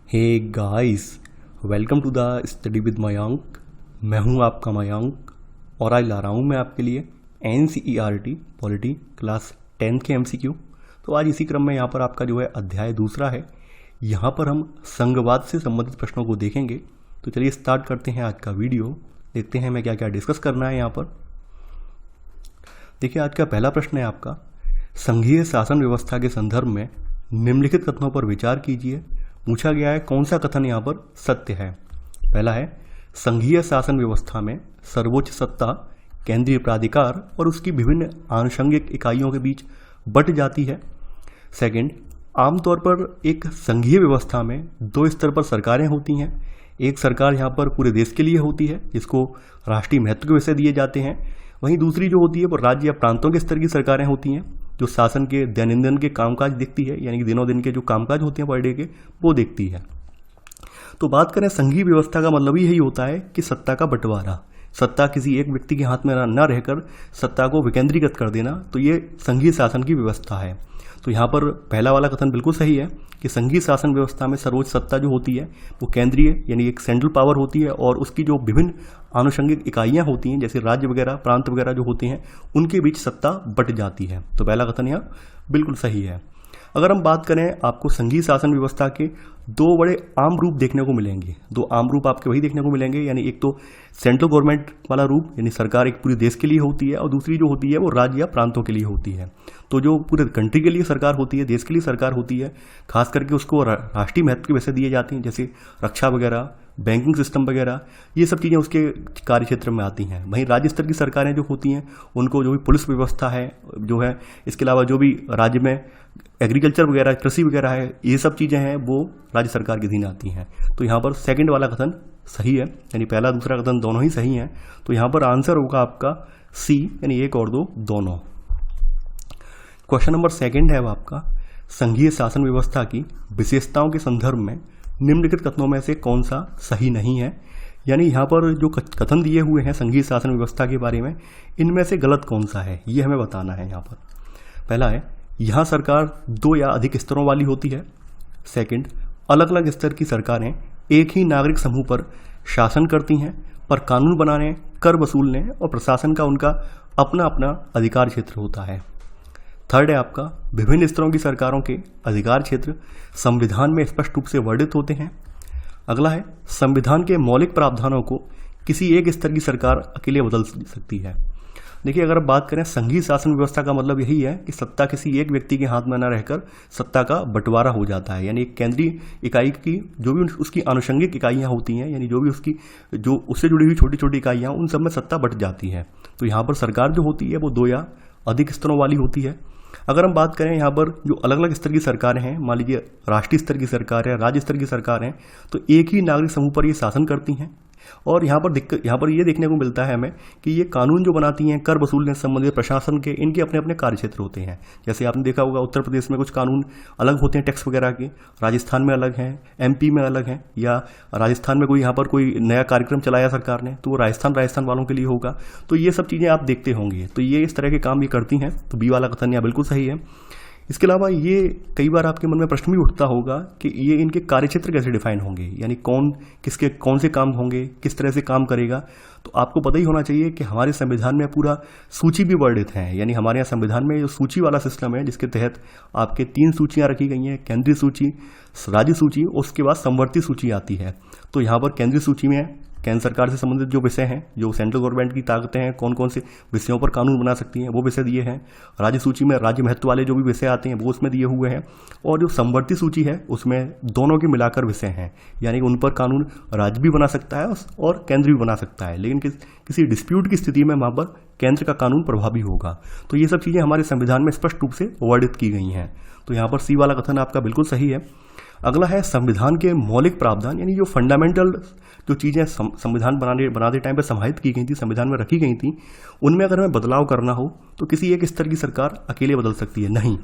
Hey guys, welcome to the study with Mayank. मैं हूं आपका मयंक और आज ला रहा हूं मैं आपके लिए NCERT पॉलिटी क्लास 10 के MCQ। तो आज इसी क्रम में यहाँ पर आपका जो है अध्याय दूसरा है। यहाँ पर हम संघवाद से संबंधित प्रश्नों को देखेंगे। तो चलिए स्टार्ट करते हैं आज का वीडियो। देखते हैं हमें क्या क्या डिस्कस करना है यहाँ पर। देखिए, आज का पहला प्रश्न है आपका, संघीय शासन व्यवस्था के संदर्भ में निम्नलिखित कथनों पर विचार कीजिए। पूछा गया है कौन सा कथन यहाँ पर सत्य है। पहला है, संघीय शासन व्यवस्था में सर्वोच्च सत्ता केंद्रीय प्राधिकार और उसकी विभिन्न आनुषंगिक इकाइयों के बीच बंट जाती है। सेकंड, आमतौर पर एक संघीय व्यवस्था में दो स्तर पर सरकारें होती हैं। एक सरकार यहाँ पर पूरे देश के लिए होती है जिसको राष्ट्रीय महत्व के विषय दिए जाते हैं। वहीं दूसरी जो होती है वो राज्य या प्रांतों के स्तर की सरकारें होती हैं जो शासन के दैनंदिन के कामकाज देखती है, यानी कि दिनों दिन के जो कामकाज होते हैं पर डे के वो देखती है। तो बात करें संघीय व्यवस्था का मतलब यही होता है कि सत्ता का बंटवारा, सत्ता किसी एक व्यक्ति के हाथ में न रहकर सत्ता को विकेंद्रीकृत कर देना, तो ये संघीय शासन की व्यवस्था है। तो यहाँ पर पहला वाला कथन बिल्कुल सही है कि संघीय शासन व्यवस्था में सर्वोच्च सत्ता जो होती है वो केंद्रीय यानी एक सेंट्रल पावर होती है और उसकी जो विभिन्न आनुषंगिक इकाइयाँ होती हैं जैसे राज्य वगैरह प्रांत वगैरह जो होते हैं उनके बीच सत्ता बंट जाती है। तो पहला कथन यहाँ बिल्कुल सही है। अगर हम बात करें, आपको संघीय शासन व्यवस्था के दो बड़े आम रूप देखने को मिलेंगे। दो आम रूप आपके वही देखने को मिलेंगे, यानी एक तो सेंट्रल गवर्नमेंट वाला रूप, यानी सरकार एक पूरे देश के लिए होती है, और दूसरी जो होती है वो राज्य या प्रांतों के लिए होती है। तो जो पूरे कंट्री के लिए सरकार होती है, देश के लिए सरकार होती है, खास करके उसको राष्ट्रीय महत्व के वैसे दिए जाते हैं जैसे रक्षा वगैरह, बैंकिंग सिस्टम वगैरह, ये सब चीज़ें उसके कार्य क्षेत्र में आती हैं। वहीं राज्य स्तर की सरकारें जो होती हैं उनको जो भी पुलिस व्यवस्था है जो है, इसके अलावा जो भी राज्य में एग्रीकल्चर वगैरह, कृषि वगैरह है, ये सब चीज़ें हैं वो राज्य सरकार के अधीन आती हैं। तो यहाँ पर सेकंड वाला कथन सही है, यानी पहला दूसरा कथन दोनों ही सही हैं। तो यहाँ पर आंसर होगा आपका सी, यानी एक और दो दोनों। क्वेश्चन नंबर सेकंड है वो आपका, संघीय शासन व्यवस्था की विशेषताओं के संदर्भ में निम्नलिखित कथनों में से कौन सा सही नहीं है। यानी यहाँ पर जो कथन दिए हुए हैं संघीय शासन व्यवस्था के बारे में, इनमें से गलत कौन सा है ये हमें बताना है। यहाँ पर पहला है, यहाँ सरकार दो या अधिक स्तरों वाली होती है। सेकंड, अलग अलग स्तर की सरकारें एक ही नागरिक समूह पर शासन करती हैं, पर कानून बनाने, कर वसूलने और प्रशासन का उनका अपना अपना अधिकार क्षेत्र होता है। थर्ड है आपका, विभिन्न स्तरों की सरकारों के अधिकार क्षेत्र संविधान में स्पष्ट रूप से वर्णित होते हैं। अगला है, संविधान के मौलिक प्रावधानों को किसी एक स्तर की सरकार अकेले बदल सकती है। देखिए, अगर बात करें संघीय शासन व्यवस्था का मतलब यही है कि सत्ता किसी एक व्यक्ति के हाथ में न रहकर सत्ता का बंटवारा हो जाता है, यानी एक केंद्रीय इकाई की जो भी उसकी आनुषंगिक इकाइयाँ होती हैं, यानी जो भी उसकी जो उससे जुड़ी हुई छोटी छोटी इकाइयाँ, उन सब में सत्ता बंट जाती है। तो यहाँ पर सरकार जो होती है वो दो या अधिक स्तरों वाली होती है। अगर हम बात करें यहाँ पर जो अलग अलग स्तर की सरकारें हैं, मान लीजिए राष्ट्रीय स्तर की सरकार है, राज्य स्तर की सरकार है, तो एक ही नागरिक समूह पर ये शासन करती हैं। और यहाँ पर ये देखने को मिलता है हमें कि ये कानून जो बनाती हैं, कर वसूलने से संबंधित प्रशासन के, इनके अपने अपने कार्य क्षेत्र होते हैं। जैसे आपने देखा होगा उत्तर प्रदेश में कुछ कानून अलग होते हैं टैक्स वगैरह के, राजस्थान में अलग हैं, MP में अलग हैं, या राजस्थान में कोई यहाँ पर कोई नया कार्यक्रम चलाया सरकार ने तो वो राजस्थान वालों के लिए होगा। तो ये सब चीज़ें आप देखते होंगे। तो ये इस तरह के काम ये करती हैं। तो बी वाला कथन यहाँ बिल्कुल सही है। इसके अलावा ये कई बार आपके मन में प्रश्न भी उठता होगा कि ये इनके कार्यक्षेत्र कैसे डिफाइन होंगे, यानी कौन से काम होंगे, किस तरह से काम करेगा। तो आपको पता ही होना चाहिए कि हमारे संविधान में पूरा सूची भी वर्णित है, यानी हमारे यहाँ संविधान में जो सूची वाला सिस्टम है जिसके तहत आपके 3 सूचियाँ रखी गई हैं, केंद्रीय सूची, राज्य सूची और उसके बाद समवर्ती सूची आती है। तो यहाँ पर केंद्रीय सूची में केंद्र सरकार से संबंधित जो विषय हैं, जो सेंट्रल गवर्नमेंट की ताकतें हैं, कौन कौन से विषयों पर कानून बना सकती हैं वो विषय दिए हैं। राज्य सूची में राज्य महत्व वाले जो भी विषय आते हैं वो उसमें दिए हुए हैं। और जो समवर्ती सूची है उसमें दोनों के मिलाकर विषय हैं, यानी कि उन पर कानून राज्य भी बना सकता है और केंद्र भी बना सकता है, लेकिन किसी डिस्प्यूट की स्थिति में वहाँ पर केंद्र का कानून प्रभावी होगा। तो ये सब चीज़ें हमारे संविधान में स्पष्ट रूप से वर्णित की गई हैं। तो यहाँ पर सी वाला कथन आपका बिल्कुल सही है। अगला है, संविधान के मौलिक प्रावधान, यानी जो फंडामेंटल जो चीज़ें संविधान बनाते टाइम पे समाहित की गई थी, संविधान में रखी गई थी, उनमें अगर हमें बदलाव करना हो तो किसी एक स्तर की सरकार अकेले बदल सकती है नहीं।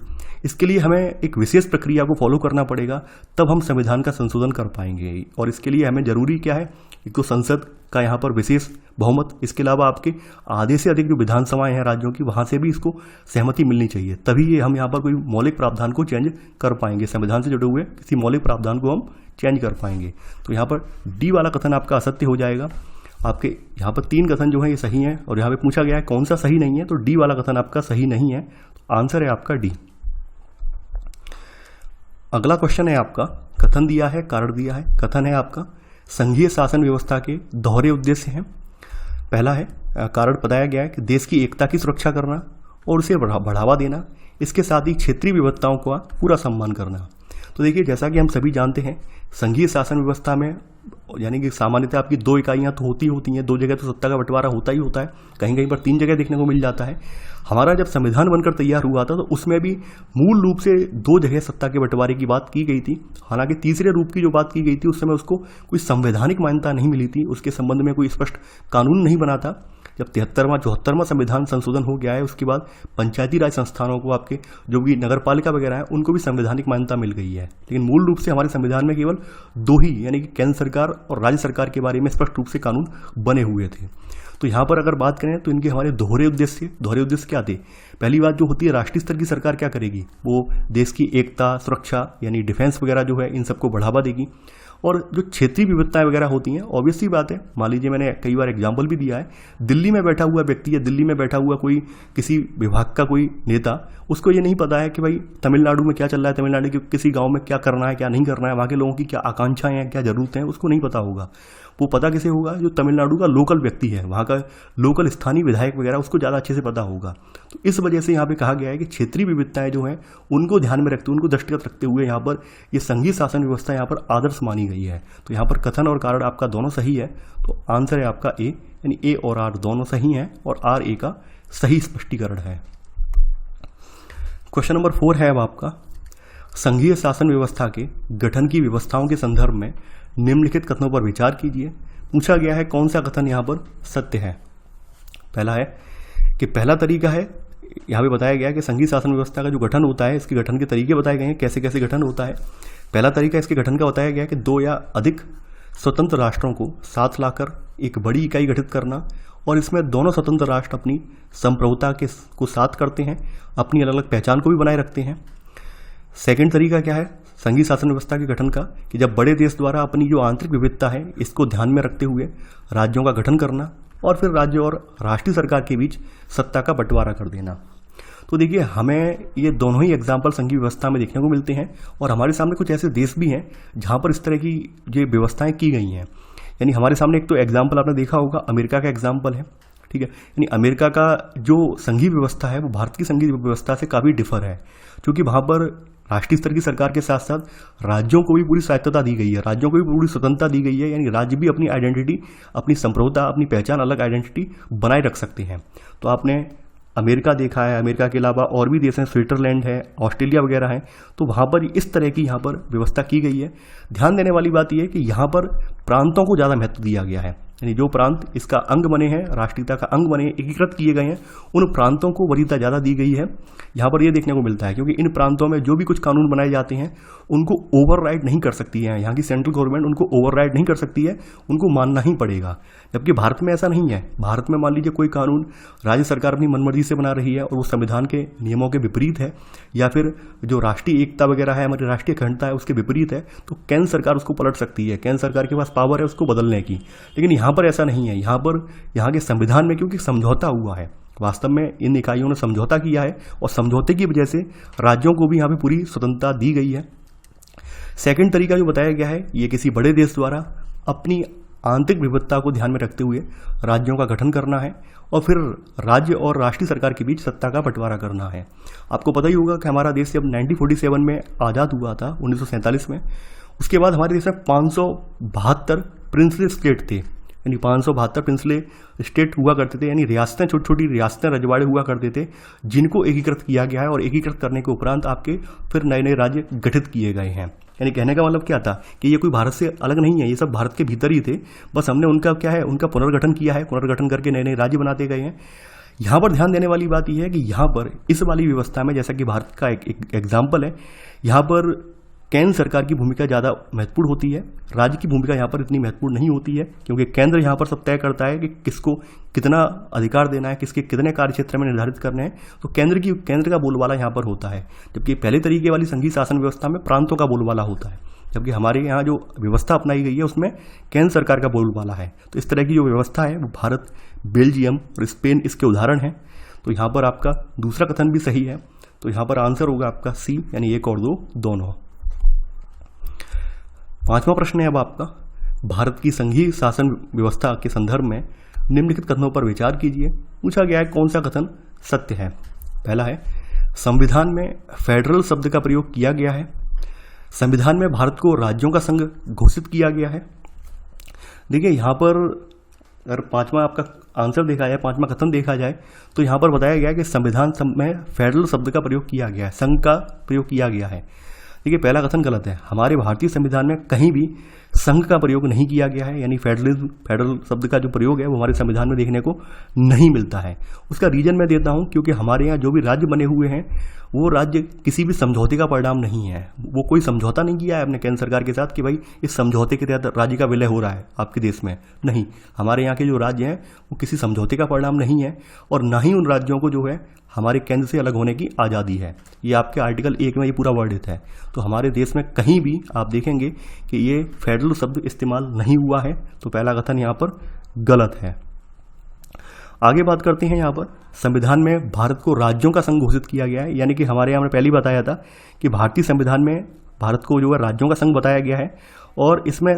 इसके लिए हमें एक विशेष प्रक्रिया को फॉलो करना पड़ेगा, तब हम संविधान का संशोधन कर पाएंगे। और इसके लिए हमें जरूरी क्या है एक तो संसद का यहाँ पर विशेष बहुमत, इसके अलावा आपके आधे से अधिक जो विधानसभाएं हैं राज्यों की, वहाँ से भी इसको सहमति मिलनी चाहिए, तभी ये हम यहाँ पर कोई मौलिक प्रावधान को चेंज कर पाएंगे। संविधान से जुड़े हुए किसी मौलिक प्रावधान को हम चेंज कर पाएंगे। तो यहाँ पर डी वाला कथन आपका असत्य हो जाएगा। आपके यहाँ पर 3 कथन जो है ये सही है, और यहाँ पे पूछा गया है कौन सा सही नहीं है, तो डी वाला कथन आपका सही नहीं है। तो आंसर है आपका डी। अगला क्वेश्चन है आपका, कथन दिया है, कारण दिया है। कथन है आपका संघीय शासन व्यवस्था के दोहरे उद्देश्य हैं। पहला है, कारण बताया गया है कि देश की एकता की सुरक्षा करना और उसे बढ़ावा देना, इसके साथ ही क्षेत्रीय विविधताओं का पूरा सम्मान करना। तो देखिए, जैसा कि हम सभी जानते हैं, संघीय शासन व्यवस्था में यानी कि सामान्यतः आपकी 2 इकाइयाँ तो होती हैं, 2 जगह तो सत्ता का बंटवारा होता ही होता है, कहीं कहीं पर 3 जगह देखने को मिल जाता है। हमारा जब संविधान बनकर तैयार हुआ था तो उसमें भी मूल रूप से 2 जगह सत्ता के बंटवारे की बात की गई थी। हालांकि तीसरे रूप की जो बात की गई थी उस समय उसको कोई संवैधानिक मान्यता नहीं मिली थी, उसके संबंध में कोई स्पष्ट कानून नहीं बना था। जब 73वां संविधान संशोधन हो गया है, उसके बाद पंचायती राज संस्थानों को, आपके जो भी नगर पालिका वगैरह है, उनको भी संवैधानिक मान्यता मिल गई है। लेकिन मूल रूप से हमारे संविधान में केवल 2 ही, यानी कि केंद्र सरकार और राज्य सरकार के बारे में स्पष्ट रूप से कानून बने हुए थे। तो यहाँ पर अगर बात करें तो इनके हमारे दोहरे उद्देश्य क्या थे? पहली बात जो होती है, राष्ट्रीय स्तर की सरकार क्या करेगी, वो देश की एकता, सुरक्षा यानी डिफेंस वगैरह जो है, इन सबको बढ़ावा देगी। और जो क्षेत्रीय विविधताएं वगैरह होती हैं, ऑब्वियस सी बात है, मान लीजिए मैंने कई बार एग्जाम्पल भी दिया है, दिल्ली में बैठा हुआ व्यक्ति या दिल्ली में बैठा हुआ कोई किसी विभाग का कोई नेता, उसको ये नहीं पता है कि भाई तमिलनाडु में क्या चल रहा है, तमिलनाडु के किसी गांव में क्या करना है, क्या नहीं करना है, वहाँ के लोगों की क्या आकांक्षाएं हैं, क्या जरूरतें हैं, उसको नहीं पता होगा। वो पता किसे होगा? जो तमिलनाडु का लोकल व्यक्ति है, वहाँ का लोकल स्थानीय विधायक वगैरह, उसको ज़्यादा अच्छे से पता होगा। तो इस वजह से यहाँ पे कहा गया है कि क्षेत्रीय विविधताएं जो हैं उनको ध्यान में रखते हुए, उनको दृष्टिगत रखते हुए यहाँ पर ये संघीय शासन व्यवस्था यहाँ पर आदर्श मानी गई है। तो यहाँ पर कथन और कारण आपका दोनों सही है। तो आंसर है आपका ए, यानी ए और आर दोनों सही हैं, और आर ए का सही स्पष्टीकरण है। क्वेश्चन नंबर 4 है अब आपका, संघीय शासन व्यवस्था के गठन की व्यवस्थाओं के संदर्भ में निम्नलिखित कथनों पर विचार कीजिए। पूछा गया है कौन सा कथन यहाँ पर सत्य है। पहला है कि पहला तरीका है, यहाँ पे बताया गया है कि संघीय शासन व्यवस्था का जो गठन होता है, इसके गठन के तरीके बताए गए हैं, कैसे कैसे गठन होता है। पहला तरीका इसके गठन का बताया गया है कि 2 या अधिक स्वतंत्र राष्ट्रों को साथ लाकर एक बड़ी इकाई गठित करना, और इसमें दोनों स्वतंत्र राष्ट्र अपनी संप्रभुता को साथ करते हैं, अपनी अलग अलग पहचान को भी बनाए रखते हैं। सेकंड तरीका क्या है संघीय शासन व्यवस्था के गठन का, कि जब बड़े देश द्वारा अपनी जो आंतरिक विविधता है इसको ध्यान में रखते हुए राज्यों का गठन करना, और फिर राज्य और राष्ट्रीय सरकार के बीच सत्ता का बंटवारा कर देना। तो देखिए, हमें ये दोनों ही एग्जाम्पल संघीय व्यवस्था में देखने को मिलते हैं, और हमारे सामने कुछ ऐसे देश भी हैं जहाँ पर इस तरह की जो व्यवस्थाएं की गई हैं। यानी हमारे सामने एक तो एग्जाम्पल आपने देखा होगा, अमेरिका का एग्जाम्पल है, ठीक है। यानी अमेरिका का जो संघीय व्यवस्था है वो भारत की संघीय व्यवस्था से काफ़ी डिफर है, क्योंकि वहाँ पर राष्ट्रीय स्तर की सरकार के साथ साथ राज्यों को भी पूरी स्वायत्तता दी गई है, राज्यों को भी पूरी स्वतंत्रता दी गई है। यानी राज्य भी अपनी आइडेंटिटी, अपनी संप्रभुता, अपनी पहचान, अलग आइडेंटिटी बनाए रख सकते हैं। तो आपने अमेरिका देखा है, अमेरिका के अलावा और भी देश हैं, स्विट्जरलैंड है, ऑस्ट्रेलिया वगैरह है, तो वहाँ पर इस तरह की यहाँ पर व्यवस्था की गई है। ध्यान देने वाली बात यह है कि यहाँ पर प्रांतों को ज़्यादा महत्व दिया गया है, यानी जो प्रांत इसका अंग बने हैं, राष्ट्रीयता का अंग बने, एकीकृत किए गए हैं, उन प्रांतों को वरीयता ज़्यादा दी गई है। यहाँ पर ये देखने को मिलता है, क्योंकि इन प्रांतों में जो भी कुछ कानून बनाए जाते हैं उनको ओवरराइड नहीं कर सकती है, यहाँ की सेंट्रल गवर्नमेंट उनको ओवरराइड नहीं कर सकती है, उनको मानना ही पड़ेगा। जबकि भारत में ऐसा नहीं है। भारत में मान लीजिए कोई कानून राज्य सरकार अपनी मनमर्जी से बना रही है और वो संविधान के नियमों के विपरीत है, या फिर जो राष्ट्रीय एकता वगैरह है, हमारी राष्ट्रीय अखंडता है, उसके विपरीत है, तो केंद्र सरकार उसको पलट सकती है, केंद्र सरकार के पास पावर है उसको बदलने की। लेकिन यहाँ पर ऐसा नहीं है। यहाँ पर यहाँ के संविधान में क्योंकि समझौता हुआ है, वास्तव में इन इकाइयों ने समझौता किया है, और समझौते की वजह से राज्यों को भी यहाँ पे पूरी स्वतंत्रता दी गई है। सेकंड तरीका जो बताया गया है, ये किसी बड़े देश द्वारा अपनी आंतरिक विविधता को ध्यान में रखते हुए राज्यों का गठन करना है, और फिर राज्य और राष्ट्रीय सरकार के बीच सत्ता का बंटवारा करना है। आपको पता ही होगा कि हमारा देश जब 1947 में आज़ाद हुआ था, 1947 में, उसके बाद हमारे देश में 572 प्रिंसली स्टेट थे, यानी 572 प्रिंसली स्टेट हुआ करते थे, यानी रियासतें, छोटी छोटी रियासतें, रजवाड़े हुआ करते थे, जिनको एकीकृत किया गया है, और एकीकृत करने के उपरांत आपके फिर नए नए राज्य गठित किए गए हैं। यानी कहने का मतलब क्या था कि ये कोई भारत से अलग नहीं है, ये सब भारत के भीतर ही थे, बस हमने उनका क्या है, उनका पुनर्गठन किया है, पुनर्गठन करके नए नए राज्य बनाते गए हैं। यहाँ पर ध्यान देने वाली बात यह है कि यहाँ पर इस वाली व्यवस्था में, जैसा कि भारत का एक एग्जाम्पल है, यहाँ पर केंद्र सरकार की भूमिका ज़्यादा महत्वपूर्ण होती है, राज्य की भूमिका यहाँ पर इतनी महत्वपूर्ण नहीं होती है, क्योंकि केंद्र यहाँ पर सब तय करता है कि किसको कितना अधिकार देना है, किसके कितने कार्य क्षेत्र में निर्धारित करने हैं। तो केंद्र का बोलबाला यहाँ पर होता है, जबकि पहले तरीके वाली संघीय शासन व्यवस्था में प्रांतों का बोलबाला होता है। जबकि हमारे यहाँ जो व्यवस्था अपनाई गई है उसमें केंद्र सरकार का बोलबाला है। तो इस तरह की जो व्यवस्था है वो भारत, बेल्जियम और स्पेन इसके उदाहरण हैं। तो यहाँ पर आपका दूसरा कथन भी सही है। तो यहाँ पर आंसर होगा आपका सी, यानी 1 और 2 दोनों। पांचवा प्रश्न है अब आपका, भारत की संघीय शासन व्यवस्था के संदर्भ में निम्नलिखित कथनों पर विचार कीजिए। पूछा गया है कौन सा कथन सत्य है। पहला है, संविधान में फेडरल शब्द का प्रयोग किया गया है। संविधान में भारत को राज्यों का संघ घोषित किया गया है। देखिए यहाँ पर अगर पांचवा आपका आंसर देखा जाए, पांचवा कथन देखा जाए, तो यहाँ पर बताया गया है कि संविधान में फेडरल शब्द का प्रयोग किया गया है, संघ का प्रयोग किया गया है। देखिए पहला कथन गलत है। हमारे भारतीय संविधान में कहीं भी संघ का प्रयोग नहीं किया गया है, यानी फेडरल शब्द का जो प्रयोग है वो हमारे संविधान में देखने को नहीं मिलता है। उसका रीजन मैं देता हूँ, क्योंकि हमारे यहाँ जो भी राज्य बने हुए हैं वो राज्य किसी भी समझौते का परिणाम नहीं है। वो कोई समझौता नहीं किया है अपने केंद्र सरकार के साथ कि भाई इस समझौते के तहत राज्य का विलय हो रहा है आपके देश में, नहीं। हमारे यहाँ के जो राज्य हैं वो किसी समझौते का परिणाम नहीं है, और ना ही उन राज्यों को जो है हमारे केंद्र से अलग होने की आज़ादी है। ये आपके आर्टिकल 1 में ये पूरा वर्णित है। तो हमारे देश में कहीं भी आप देखेंगे कि ये फेडरल शब्द इस्तेमाल नहीं हुआ है। तो पहला कथन यहाँ पर गलत है। आगे बात करते हैं, यहाँ पर संविधान में भारत को राज्यों का संघ घोषित किया गया है, यानी कि हमारे यहाँ पहले ही बताया था कि भारतीय संविधान में भारत को जो है राज्यों का संघ बताया गया है, और इसमें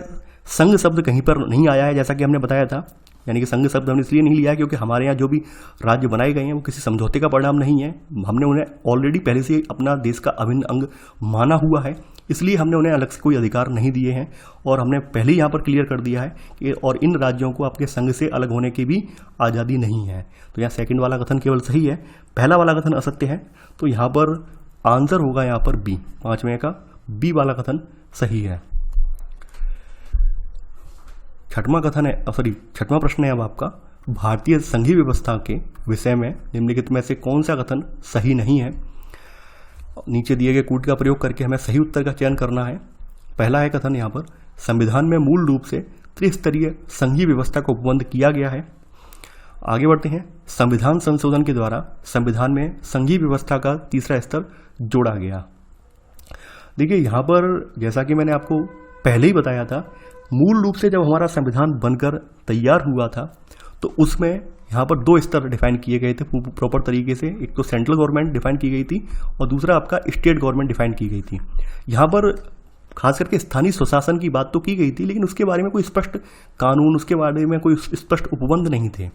संघ शब्द कहीं पर नहीं आया है, जैसा कि हमने बताया था। यानी कि संघ शब्द हमने इसलिए नहीं लिया है क्योंकि हमारे यहाँ जो भी राज्य बनाए गए हैं वो किसी समझौते का परिणाम नहीं है। हमने उन्हें ऑलरेडी पहले से अपना देश का अभिन्न अंग माना हुआ है, इसलिए हमने उन्हें अलग से कोई अधिकार नहीं दिए हैं। और हमने पहले ही यहाँ पर क्लियर कर दिया है कि और इन राज्यों को आपके संघ से अलग होने की भी आज़ादी नहीं है। तो यहाँ सेकंड वाला कथन केवल सही है, पहला वाला कथन असत्य है। तो यहाँ पर आंसर होगा यहाँ पर बी, पांचवें का बी वाला कथन सही है। छठवां प्रश्न है अब आपका, भारतीय संघीय व्यवस्था के विषय में निम्नलिखित में से कौन सा कथन सही नहीं है। नीचे दिए गए कूट का प्रयोग करके हमें सही उत्तर का चयन करना है। पहला है कथन यहाँ पर, संविधान में मूल रूप से त्रिस्तरीय संघीय व्यवस्था को उपबंध किया गया है। आगे बढ़ते हैं, संविधान संशोधन के द्वारा संविधान में संघीय व्यवस्था का तीसरा स्तर जोड़ा गया। देखिए यहाँ पर जैसा कि मैंने आपको पहले ही बताया था, मूल रूप से जब हमारा संविधान बनकर तैयार हुआ था तो उसमें यहाँ पर 2 स्तर डिफाइन किए गए थे प्रॉपर तरीके से। एक तो सेंट्रल गवर्नमेंट डिफाइन की गई थी और दूसरा आपका स्टेट गवर्नमेंट डिफाइन की गई थी। यहाँ पर खास करके स्थानीय स्वशासन की बात तो की गई थी, लेकिन उसके बारे में कोई स्पष्ट कानून, उसके बारे में कोई स्पष्ट उपबंध नहीं थे।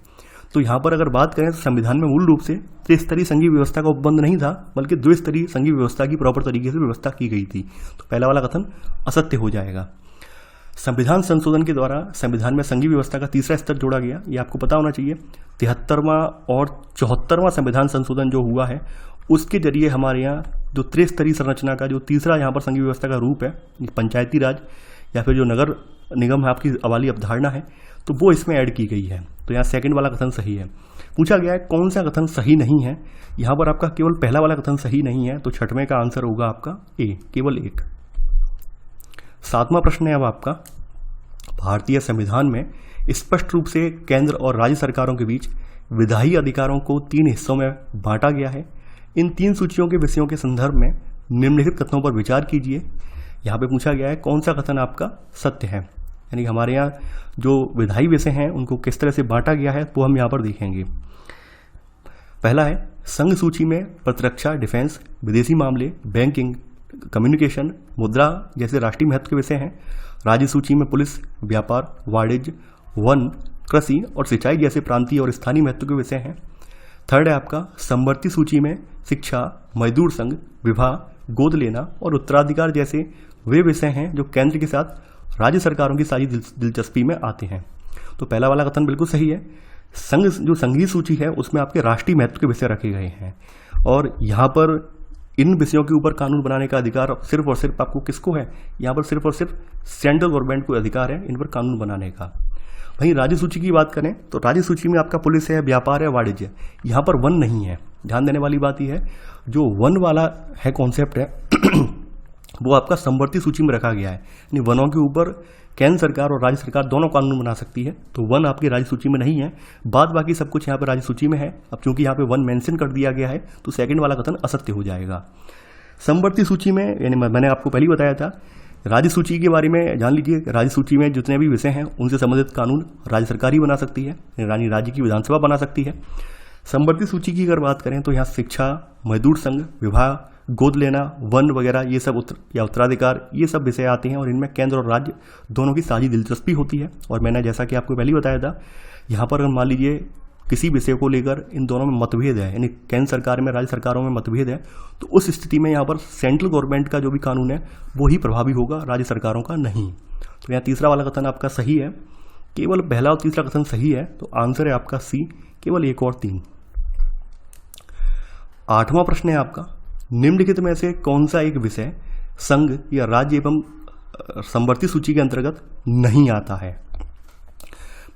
तो यहाँ पर अगर बात करें तो संविधान में मूल रूप से त्रिस्तरीय संघीय व्यवस्था का उपबंध नहीं था, बल्कि द्विस्तरीय संघीय व्यवस्था की प्रॉपर तरीके से व्यवस्था की गई थी। तो पहला वाला कथन असत्य हो जाएगा। संविधान संशोधन के द्वारा संविधान में संघीय व्यवस्था का तीसरा स्तर जोड़ा गया, ये आपको पता होना चाहिए। 73वां और 74वां संविधान संशोधन जो हुआ है उसके जरिए हमारे यहाँ जो त्रिस्तरीय संरचना का जो तीसरा यहाँ पर संघीय व्यवस्था का रूप है, पंचायती राज या फिर जो नगर निगम है आपकी वाली अवधारणा है, तो वो इसमें ऐड की गई है। तो यहाँ सेकंड वाला कथन सही है। पूछा गया है कौन सा कथन सही नहीं है। यहाँ पर आपका केवल पहला वाला कथन सही नहीं है, तो छठवें का आंसर होगा आपका ए, केवल 1। 7वां प्रश्न है अब आपका, भारतीय संविधान में स्पष्ट रूप से केंद्र और राज्य सरकारों के बीच विधायी अधिकारों को 3 हिस्सों में बांटा गया है। इन 3 सूचियों के विषयों के संदर्भ में निम्नलिखित कथनों पर विचार कीजिए। यहाँ पे पूछा गया है कौन सा कथन आपका सत्य है, यानी हमारे यहाँ जो विधायी विषय हैं उनको किस तरह से बांटा गया है वो हम यहाँ पर देखेंगे। पहला है, संघ सूची में प्रतिरक्षा, डिफेंस, विदेशी मामले, बैंकिंग, कम्युनिकेशन, मुद्रा जैसे राष्ट्रीय महत्व के विषय हैं। राज्य सूची में पुलिस, व्यापार, वाणिज्य, वन, कृषि और सिंचाई जैसे प्रांतीय और स्थानीय महत्व के विषय हैं। थर्ड है आपका समवर्ती सूची में शिक्षा, मजदूर संघ, विवाह, गोद लेना और उत्तराधिकार जैसे वे विषय हैं जो केंद्र के साथ राज्य सरकारों की साझी दिलचस्पी में आते हैं। तो पहला वाला कथन बिल्कुल सही है। संघ जो संघीय सूची है उसमें आपके राष्ट्रीय महत्व के विषय रखे गए हैं, और यहाँ पर इन विषयों के ऊपर कानून बनाने का अधिकार सिर्फ और सिर्फ आपको किसको है, यहाँ पर सिर्फ और सिर्फ सेंट्रल गवर्नमेंट को अधिकार है इन पर कानून बनाने का। वहीं राज्य सूची की बात करें तो राज्य सूची में आपका पुलिस है, व्यापार है, वाणिज्य, यहाँ पर वन नहीं है। ध्यान देने वाली बात यह है, जो वन वाला है कॉन्सेप्ट है वो आपका समवर्ती सूची में रखा गया है, यानी वनों के ऊपर केंद्र सरकार और राज्य सरकार दोनों कानून बना सकती है। तो वन आपकी राज्य सूची में नहीं है, बाद बाकी सब कुछ यहाँ पर राज्य सूची में है। अब चूंकि यहाँ पे वन मेंशन कर दिया गया है तो सेकंड वाला कथन असत्य हो जाएगा। समवर्ती सूची में, यानी मैंने आपको पहले ही बताया था, राज्य सूची के बारे में जान लीजिए। राज्य सूची में जितने भी विषय हैं उनसे संबंधित कानून राज्य सरकार ही बना सकती है, यानी राज्य की विधानसभा बना सकती है। समवर्ती सूची की अगर बात करें तो यहाँ शिक्षा, मजदूर संघ, विवाह, गोद लेना, वन वगैरह ये सब उत्तराधिकार ये सब विषय आते हैं, और इनमें केंद्र और राज्य दोनों की साझी दिलचस्पी होती है। और मैंने जैसा कि आपको पहले ही बताया था, यहाँ पर अगर मान लीजिए किसी विषय को लेकर इन दोनों में मतभेद है, यानी केंद्र सरकार में राज्य सरकारों में मतभेद है, तो उस स्थिति में यहाँ पर सेंट्रल गवर्नमेंट का जो भी कानून है वो ही प्रभावी होगा, राज्य सरकारों का नहीं। तो यहाँ तीसरा वाला कथन आपका सही है, केवल पहला और तीसरा कथन सही है, तो आंसर है आपका सी, केवल 1 और 3। 8वां प्रश्न है आपका, निम्नलिखित में से कौन सा एक विषय संघ या राज्य एवं समवर्ती सूची के अंतर्गत नहीं आता है?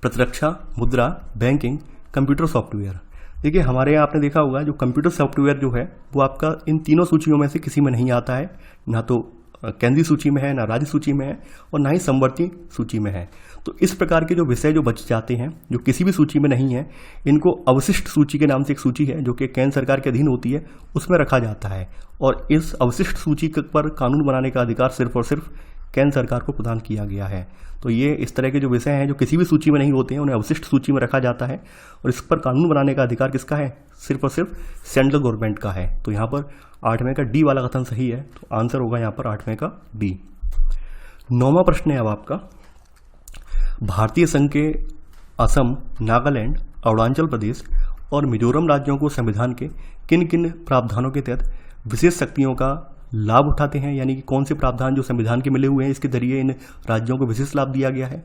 प्रतिरक्षा, मुद्रा, बैंकिंग, कंप्यूटर सॉफ्टवेयर। देखिए हमारे यहाँ आपने देखा होगा जो कंप्यूटर सॉफ्टवेयर जो है वो आपका इन तीनों सूचियों में से किसी में नहीं आता है, ना तो केंद्रीय सूची में है, ना राज्य सूची में है, और ना ही समवर्ती सूची में है। तो इस प्रकार के जो विषय जो बच जाते हैं जो किसी भी सूची में नहीं है, इनको अवशिष्ट सूची के नाम से एक सूची है जो कि केंद्र सरकार के अधीन होती है, उसमें रखा जाता है। और इस अवशिष्ट सूची पर कानून बनाने का अधिकार सिर्फ और सिर्फ केंद्र सरकार को प्रदान किया गया है। तो ये इस तरह के जो विषय हैं जो किसी भी सूची में नहीं होते हैं उन्हें अवशिष्ट सूची में रखा जाता है, और इस पर कानून बनाने का अधिकार किसका है? सिर्फ और सिर्फ सेंट्रल गवर्नमेंट का है। तो यहाँ पर 8वें का डी वाला कथन सही है, तो आंसर होगा यहाँ पर 8वें का डी। 9वां प्रश्न है अब आपका, भारतीय संघ के असम, नागालैंड, अरुणाचल प्रदेश और मिजोरम राज्यों को संविधान के किन किन प्रावधानों के तहत विशेष शक्तियों का लाभ उठाते हैं, यानी कि कौन से प्रावधान जो संविधान के मिले हुए हैं इसके जरिए इन राज्यों को विशेष लाभ दिया गया है?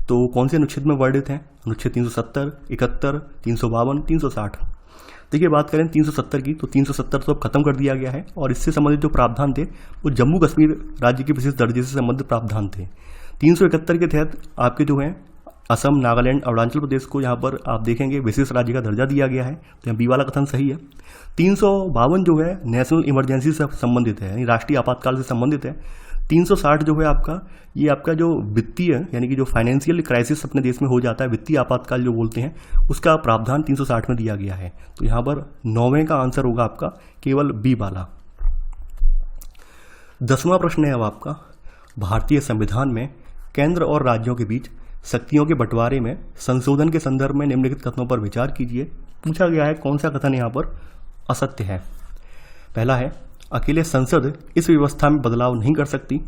तो कौन से अनुच्छेद में वर्णित हैं? अनुच्छेद 370, 71, 352, 360। देखिए बात करें 370 की, तो 370 तो अब खत्म कर दिया गया है, और इससे संबंधित जो प्रावधान थे वो जम्मू कश्मीर राज्य के विशेष दर्जे से संबंधित प्रावधान थे। 371 के तहत आपके जो हैं असम, नागालैंड, अरुणाचल प्रदेश को यहाँ पर आप देखेंगे विशेष राज्य का दर्जा दिया गया है, तो यहाँ बी वाला कथन सही है। 352 जो है नेशनल इमरजेंसी से संबंधित है, यानी राष्ट्रीय आपातकाल से संबंधित है। 360 जो है आपका, ये आपका जो वित्तीय यानी कि जो फाइनेंशियल क्राइसिस अपने देश में हो जाता है, वित्तीय आपातकाल जो बोलते हैं, उसका प्रावधान 360 में दिया गया है। तो यहाँ पर 9वें का आंसर होगा आपका केवल बी वाला। 10वां प्रश्न है अब आपका, भारतीय संविधान में केंद्र और राज्यों के बीच शक्तियों के बंटवारे में संशोधन के संदर्भ में निम्नलिखित कथनों पर विचार कीजिए। पूछा गया है कौन सा कथन यहाँ पर असत्य है। पहला है, अकेले संसद इस व्यवस्था में बदलाव नहीं कर सकती।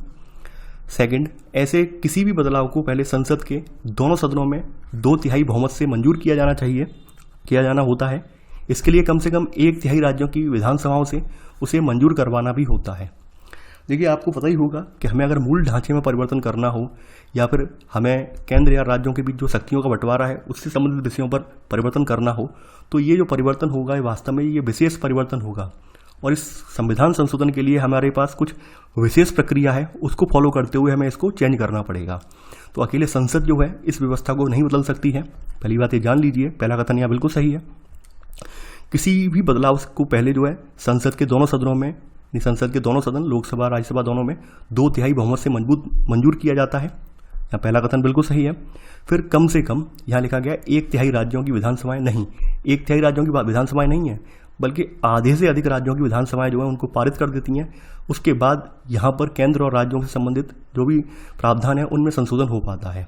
सेकंड, ऐसे किसी भी बदलाव को पहले संसद के दोनों सदनों में 2/3 बहुमत से मंजूर किया जाना होता है। इसके लिए कम से कम 1/3 राज्यों की विधानसभाओं से उसे मंजूर करवाना भी होता है। देखिए आपको पता ही होगा कि हमें अगर मूल ढांचे में परिवर्तन करना हो, या फिर हमें केंद्र या राज्यों के बीच जो शक्तियों का बंटवारा है उससे संबंधित विषयों पर परिवर्तन करना हो, तो ये जो परिवर्तन होगा ये वास्तव में ये विशेष परिवर्तन होगा, और इस संविधान संशोधन के लिए हमारे पास कुछ विशेष प्रक्रिया है, उसको फॉलो करते हुए हमें इसको चेंज करना पड़ेगा। तो अकेले संसद जो है इस व्यवस्था को नहीं बदल सकती है। पहली बात ये जान लीजिए, पहला कथन यहाँ बिल्कुल सही है। किसी भी बदलाव को पहले जो है संसद के दोनों सदनों में, संसद के दोनों सदन लोकसभा राज्यसभा दोनों में 2/3 बहुमत से मंजूर किया जाता है। यहाँ पहला कथन बिल्कुल सही है। फिर कम से कम यहाँ लिखा गया 1/3 राज्यों की विधानसभाएं नहीं, 1/3 राज्यों की विधानसभाएं नहीं है, बल्कि आधे से अधिक राज्यों की विधानसभाएं जो है उनको पारित कर देती हैं। उसके बाद यहाँ पर केंद्र और राज्यों से संबंधित जो भी प्रावधान है उनमें संशोधन हो पाता है।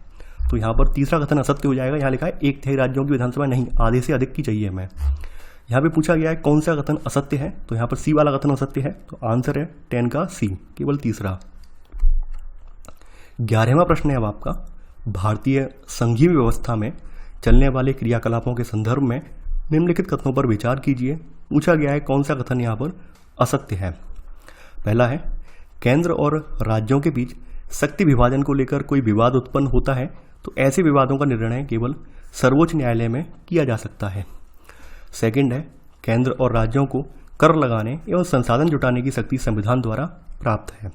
तो यहाँ पर तीसरा कथन असत्य हो जाएगा। यहाँ लिखा है 1/3 राज्यों की विधानसभा नहीं, आधे से अधिक की चाहिए हमें। यहाँ पे पूछा गया है कौन सा कथन असत्य है, तो यहाँ पर सी वाला कथन असत्य है, तो आंसर है 10 का सी, केवल तीसरा। 11वां प्रश्न है अब आपका, भारतीय संघीय व्यवस्था में चलने वाले क्रियाकलापों के संदर्भ में निम्नलिखित कथनों पर विचार कीजिए। पूछा गया है कौन सा कथन यहाँ पर असत्य है। पहला है, केंद्र और राज्यों के बीच शक्ति विभाजन को लेकर कोई विवाद उत्पन्न होता है तो ऐसे विवादों का निर्णय केवल सर्वोच्च न्यायालय में किया जा सकता है। सेकंड है, केंद्र और राज्यों को कर लगाने एवं संसाधन जुटाने की शक्ति संविधान द्वारा प्राप्त है।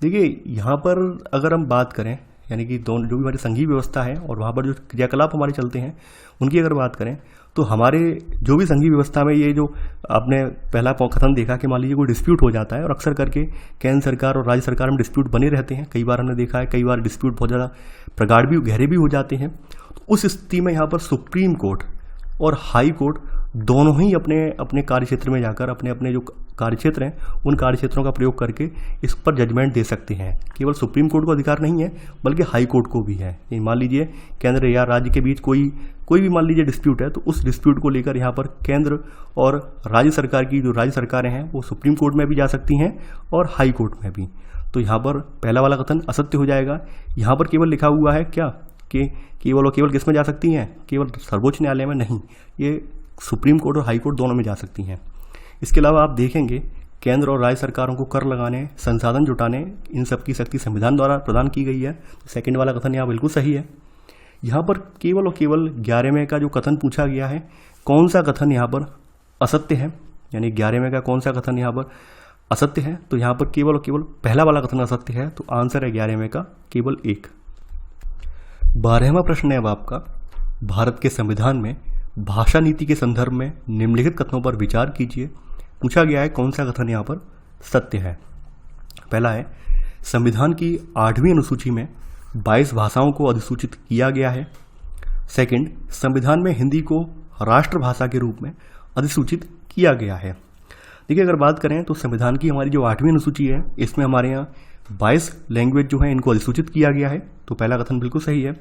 देखिए यहाँ पर अगर हम बात करें, यानी कि दोनों जो भी हमारी संघीय व्यवस्था है और वहाँ पर जो क्रियाकलाप हमारे चलते हैं उनकी अगर बात करें तो हमारे जो भी संघीय व्यवस्था में ये जो आपने पहला कथन देखा कि मान लीजिए कोई डिस्प्यूट हो जाता है और अक्सर करके केंद्र सरकार और राज्य सरकार में डिस्प्यूट बने रहते हैं। कई बार हमने देखा है, कई बार डिस्प्यूट बहुत ज़्यादा प्रगाढ़ भी गहरे भी हो जाते हैं। तो उस स्थिति में यहाँ पर सुप्रीम कोर्ट और हाई कोर्ट दोनों ही अपने अपने कार्यक्षेत्र में जाकर अपने अपने जो कार्यक्षेत्र हैं उन कार्यक्षेत्रों का प्रयोग करके इस पर जजमेंट दे सकते हैं। केवल सुप्रीम कोर्ट को अधिकार नहीं है बल्कि हाई कोर्ट को भी है। मान लीजिए केंद्र या राज्य के बीच कोई भी मान लीजिए डिस्प्यूट है तो उस डिस्प्यूट को लेकर यहाँ पर केंद्र और राज्य सरकार की जो राज्य सरकारें हैं वो सुप्रीम कोर्ट में भी जा सकती हैं और हाई कोर्ट में भी। तो यहाँ पर पहला वाला कथन असत्य हो जाएगा। यहाँ पर केवल लिखा हुआ है क्या कि केवल और केवल किस में जा सकती हैं, केवल सर्वोच्च न्यायालय में नहीं, ये सुप्रीम कोर्ट और हाई कोर्ट दोनों में जा सकती हैं। इसके अलावा आप देखेंगे केंद्र और राज्य सरकारों को कर लगाने, संसाधन जुटाने, इन सब की शक्ति संविधान द्वारा प्रदान की गई है। सेकंड वाला कथन यहाँ बिल्कुल सही है। यहाँ पर केवल और केवल 11वें का जो कथन पूछा गया है, कौन सा कथन यहाँ पर असत्य है, यानी 11वें का कौन सा कथन यहाँ पर असत्य है, तो यहाँ पर केवल और केवल पहला वाला कथन असत्य है। तो आंसर है 11वें का केवल 1। 12वां प्रश्न है अब आपका, भारत के संविधान में भाषा नीति के संदर्भ में निम्नलिखित कथनों पर विचार कीजिए। पूछा गया है कौन सा कथन यहाँ पर सत्य है। पहला है, संविधान की 8वीं अनुसूची में 22 भाषाओं को अधिसूचित किया गया है। सेकंड, संविधान में हिंदी को राष्ट्रभाषा के रूप में अधिसूचित किया गया है। देखिए अगर बात करें तो संविधान की हमारी जो 8वीं अनुसूची है इसमें हमारे यहाँ 22 लैंग्वेज जो है इनको अधिसूचित किया गया है। तो पहला कथन बिल्कुल सही है।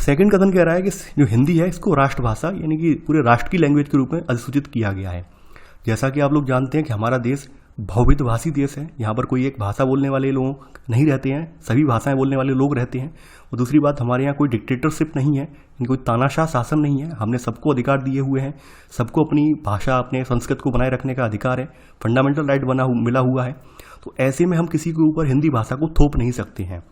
सेकंड कथन कह रहा है कि जो हिंदी है इसको राष्ट्रभाषा यानी कि पूरे राष्ट्र की लैंग्वेज के रूप में अधिसूचित किया गया है। जैसा कि आप लोग जानते हैं कि हमारा देश बहुविध भाषी देश है। यहाँ पर कोई एक भाषा बोलने वाले लोग नहीं रहते हैं, सभी भाषाएं बोलने वाले लोग रहते हैं। और दूसरी बात, हमारे यहाँ कोई डिक्टेटरशिप नहीं है, कोई तानाशाह शासन नहीं है। हमने सबको अधिकार दिए हुए हैं, सबको अपनी भाषा, अपने संस्कृत को बनाए रखने का अधिकार है, फंडामेंटल राइट मिला हुआ है। तो ऐसे में हम किसी के ऊपर हिंदी भाषा को थोप नहीं सकते हैं।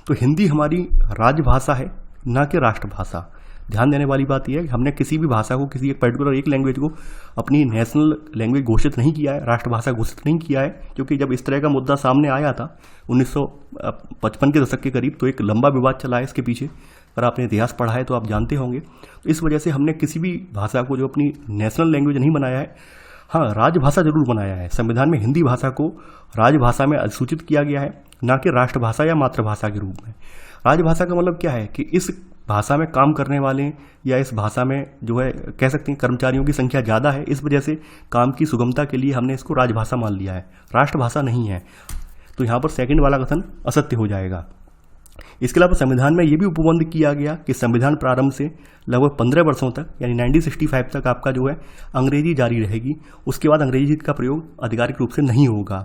तो हिंदी हमारी राजभाषा है, ना कि राष्ट्रभाषा। ध्यान देने वाली बात यह है कि हमने किसी भी भाषा को, किसी एक पर्टिकुलर एक लैंग्वेज को अपनी नेशनल लैंग्वेज घोषित नहीं किया है, राष्ट्रभाषा घोषित नहीं किया है। क्योंकि जब इस तरह का मुद्दा सामने आया था 1955 के दशक के करीब, तो एक लंबा विवाद चला है इसके पीछे। अगर आपने इतिहास पढ़ा है तो आप जानते होंगे। तो इस वजह से हमने किसी भी भाषा को जो अपनी नेशनल लैंग्वेज नहीं बनाया है, हाँ राजभाषा जरूर बनाया है। संविधान में हिंदी भाषा को राजभाषा में अधिसूचित किया गया है, ना कि राष्ट्रभाषा या मातृभाषा के रूप में। राजभाषा का मतलब क्या है कि इस भाषा में काम करने वाले या इस भाषा में जो है कह सकते हैं कर्मचारियों की संख्या ज़्यादा है, इस वजह से काम की सुगमता के लिए हमने इसको राजभाषा मान लिया है, राष्ट्रभाषा नहीं है। तो यहाँ पर सेकंड वाला कथन असत्य हो जाएगा। इसके अलावा संविधान में ये भी उपबंध किया गया कि संविधान प्रारंभ से लगभग 15 वर्षों तक यानी 1965 तक आपका जो है अंग्रेजी जारी रहेगी। उसके बाद अंग्रेजी का प्रयोग आधिकारिक रूप से नहीं होगा।